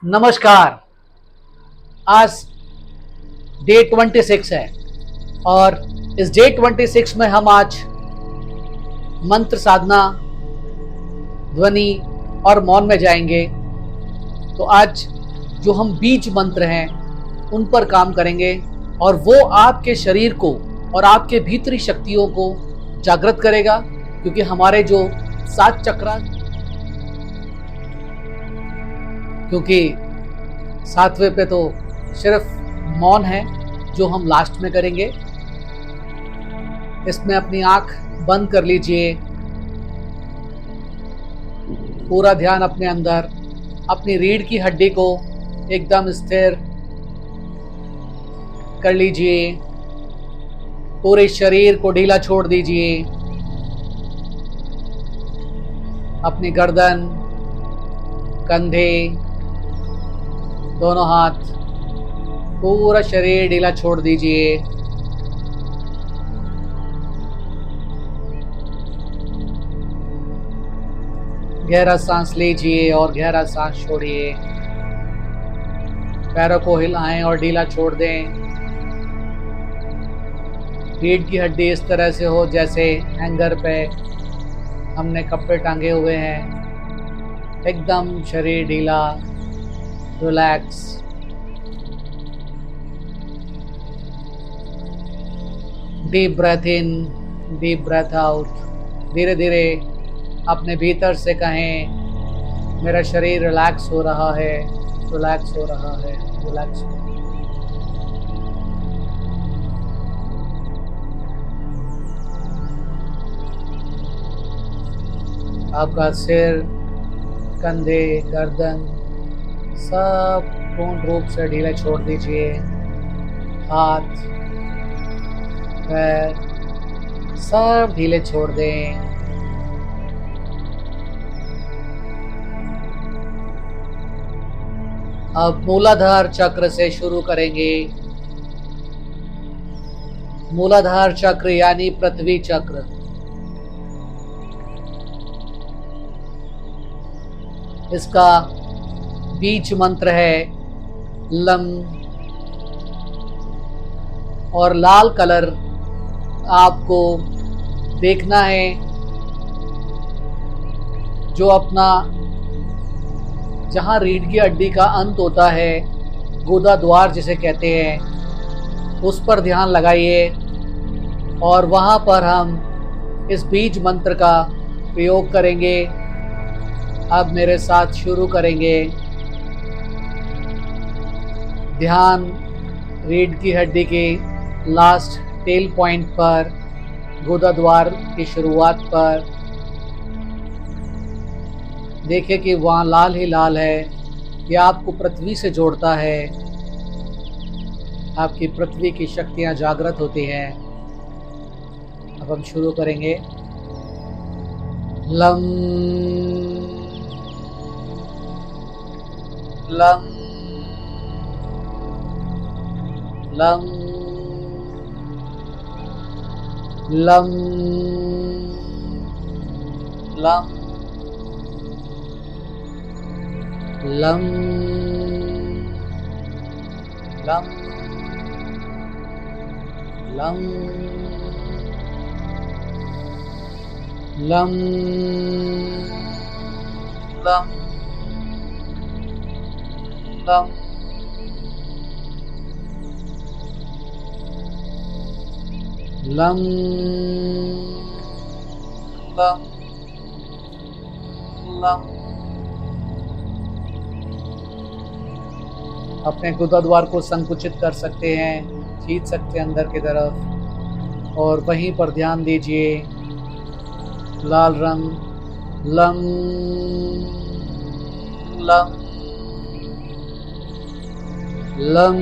नमस्कार। आज डे 26 है और इस डे 26 में हम आज मंत्र साधना, ध्वनि और मौन में जाएंगे। तो आज जो हम बीज मंत्र हैं उन पर काम करेंगे और वो आपके शरीर को और आपके भीतरी शक्तियों को जागृत करेगा, क्योंकि हमारे जो 7 चक्र, क्योंकि 7वें पे तो सिर्फ मौन है जो हम लास्ट में करेंगे। इसमें अपनी आंख बंद कर लीजिए, पूरा ध्यान अपने अंदर, अपनी रीढ़ की हड्डी को एकदम स्थिर कर लीजिए, पूरे शरीर को ढीला छोड़ दीजिए, अपनी गर्दन, कंधे, दोनों हाथ, पूरा शरीर ढीला छोड़ दीजिए। गहरा सांस लीजिए और गहरा सांस छोड़िए। पैरों को हिलाएं और ढीला छोड़ दें। रीढ़ की हड्डी इस तरह से हो जैसे हैंगर पे हमने कपड़े टांगे हुए हैं। एकदम शरीर ढीला, relax. Deep breath in, deep breath out. धीरे धीरे अपने भीतर से कहें, मेरा शरीर रिलैक्स हो रहा है, रिलैक्स हो रहा है, रिलैक्स हो रहा है। आपका सिर, कंधे, गर्दन सब पूर्ण रूप से ढीले छोड़ दीजिए। हाथ, पैर सब ढीले छोड़ दें। अब मूलाधार चक्र से शुरू करेंगे। मूलाधार चक्र यानी पृथ्वी चक्र। इसका बीज मंत्र है लम, और लाल कलर आपको देखना है, जो अपना जहाँ रीढ़ की हड्डी का अंत होता है, गोदा द्वार जिसे कहते हैं, उस पर ध्यान लगाइए और वहाँ पर हम इस बीज मंत्र का प्रयोग करेंगे। अब मेरे साथ शुरू करेंगे। ध्यान रीढ़ की हड्डी के लास्ट टेल पॉइंट पर, गोदा द्वार की शुरुआत पर। देखिए कि वहाँ लाल ही लाल है। यह आपको पृथ्वी से जोड़ता है। आपकी पृथ्वी की शक्तियाँ जागृत होती हैं। अब हम शुरू करेंगे। Lump lump lump lump lump lump lump lump lump lump lump lump lump lump. अपने गुदा द्वार को संकुचित कर सकते हैं, खींच सकते हैं अंदर की तरफ, और वहीं पर ध्यान दीजिए। लाल रंग, लम लम लम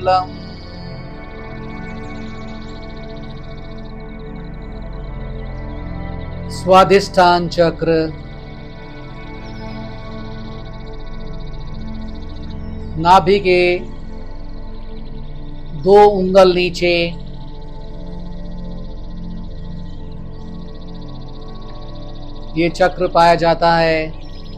लम। स्वाधिष्ठान चक्र। नाभि के 2 उंगल नीचे ये चक्र पाया जाता है।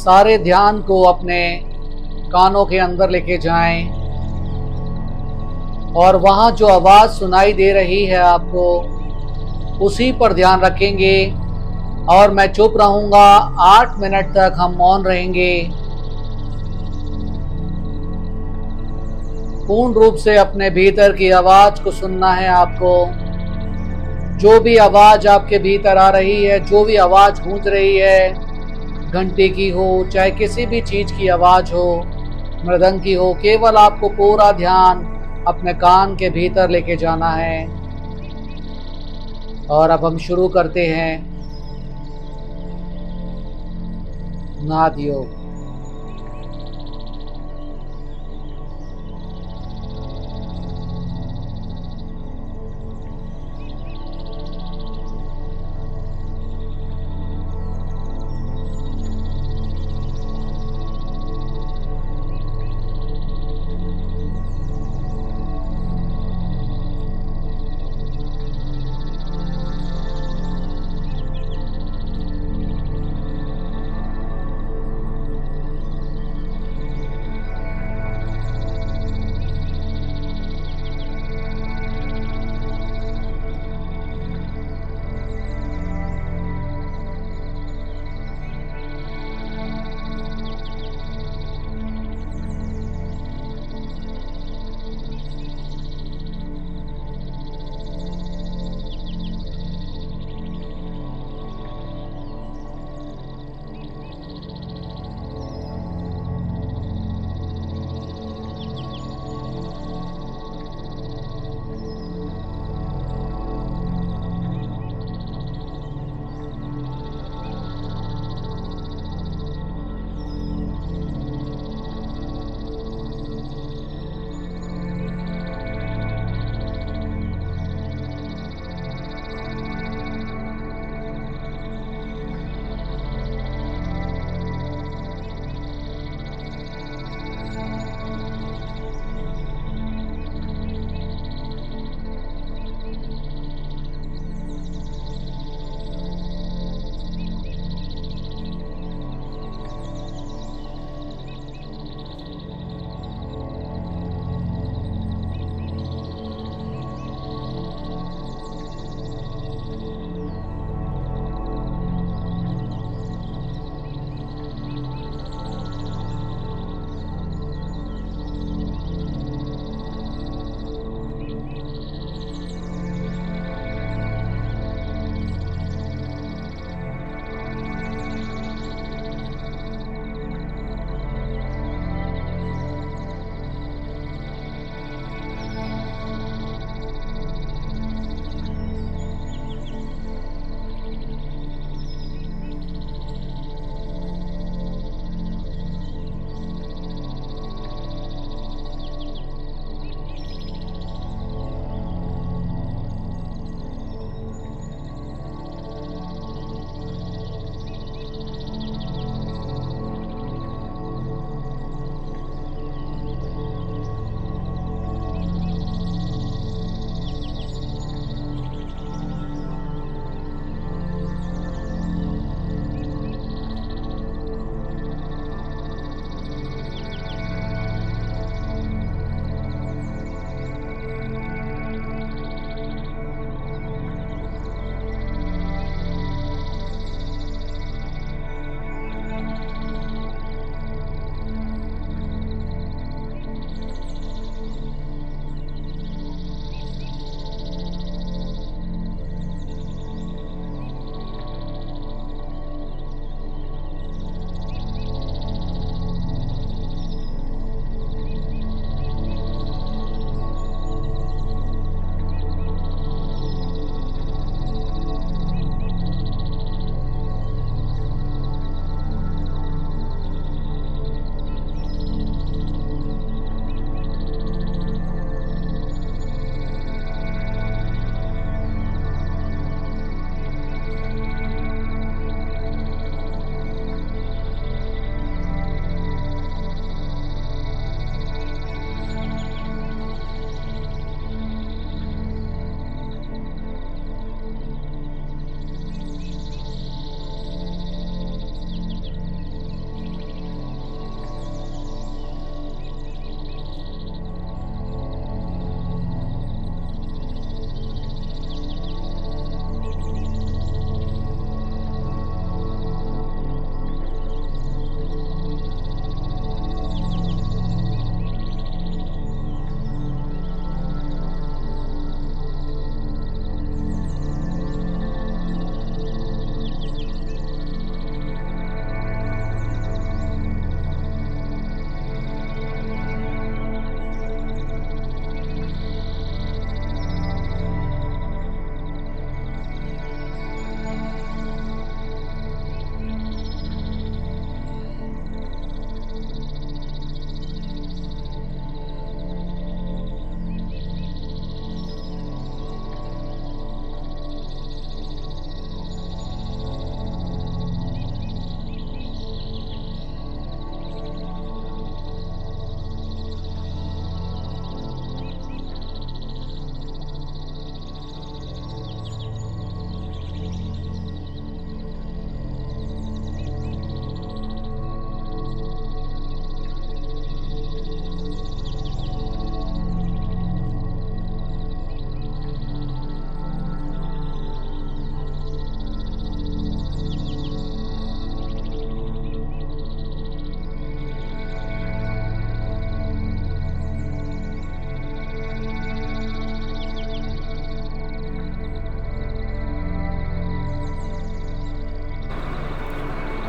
सारे ध्यान को अपने कानों के अंदर लेके जाएं और वहाँ जो आवाज़ सुनाई दे रही है आपको, उसी पर ध्यान रखेंगे और मैं चुप रहूँगा। 8 मिनट तक हम मौन रहेंगे। पूर्ण रूप से अपने भीतर की आवाज़ को सुनना है आपको। जो भी आवाज़ आपके भीतर आ रही है, जो भी आवाज़ गूंज रही है, घंटी की हो चाहे किसी भी चीज़ की आवाज़ हो, मृदंग की हो, केवल आपको पूरा ध्यान अपने कान के भीतर लेके जाना है। और अब हम शुरू करते हैं नाद योग।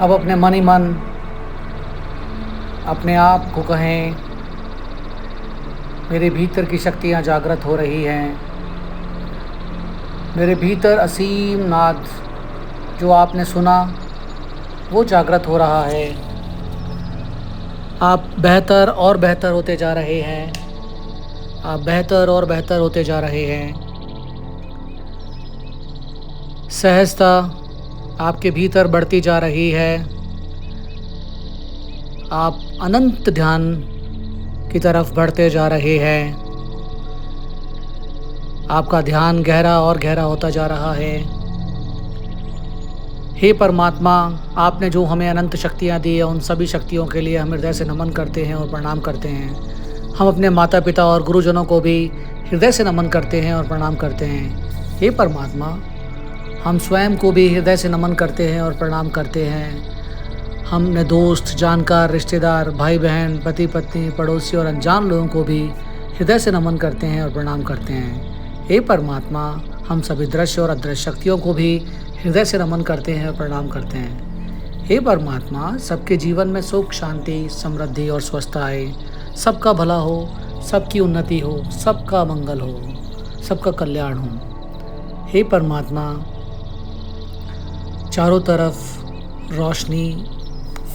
अब अपने मन ही मन अपने आप को कहें, मेरे भीतर की शक्तियाँ जागृत हो रही हैं। मेरे भीतर असीम नाद जो आपने सुना वो जागृत हो रहा है। आप बेहतर और बेहतर होते जा रहे हैं। आप बेहतर और बेहतर होते जा रहे हैं। सहजता आपके भीतर बढ़ती जा रही है। आप अनंत ध्यान की तरफ बढ़ते जा रहे हैं। आपका ध्यान गहरा और गहरा होता जा रहा है। हे परमात्मा, आपने जो हमें अनंत शक्तियाँ दी है, उन सभी शक्तियों के लिए हम हृदय से नमन करते हैं और प्रणाम करते हैं। हम अपने माता पिता और गुरुजनों को भी हृदय से नमन करते हैं और प्रणाम करते हैं। हे परमात्मा, हम स्वयं को भी हृदय से नमन करते हैं और प्रणाम करते हैं। हम अपने दोस्त, जानकार, रिश्तेदार, भाई बहन, पति पत्नी, पड़ोसी और अनजान लोगों को भी हृदय से नमन करते हैं और प्रणाम करते हैं। हे परमात्मा, हम सभी दृश्य और अदृश्य शक्तियों को भी हृदय से नमन करते हैं और प्रणाम करते हैं। हे परमात्मा, सबके जीवन में सुख, शांति, समृद्धि और स्वस्थता आए। सबका भला हो, सबकी उन्नति हो, सबका मंगल हो, सबका कल्याण हो। हे परमात्मा, चारों तरफ रोशनी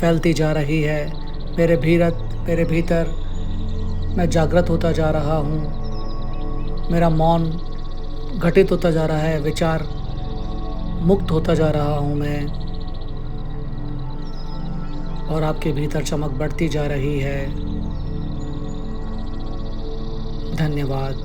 फैलती जा रही है। मेरे भीतर मैं जागृत होता जा रहा हूँ। मेरा मौन घटित होता जा रहा है। विचार मुक्त होता जा रहा हूँ मैं। और आपके भीतर चमक बढ़ती जा रही है। धन्यवाद।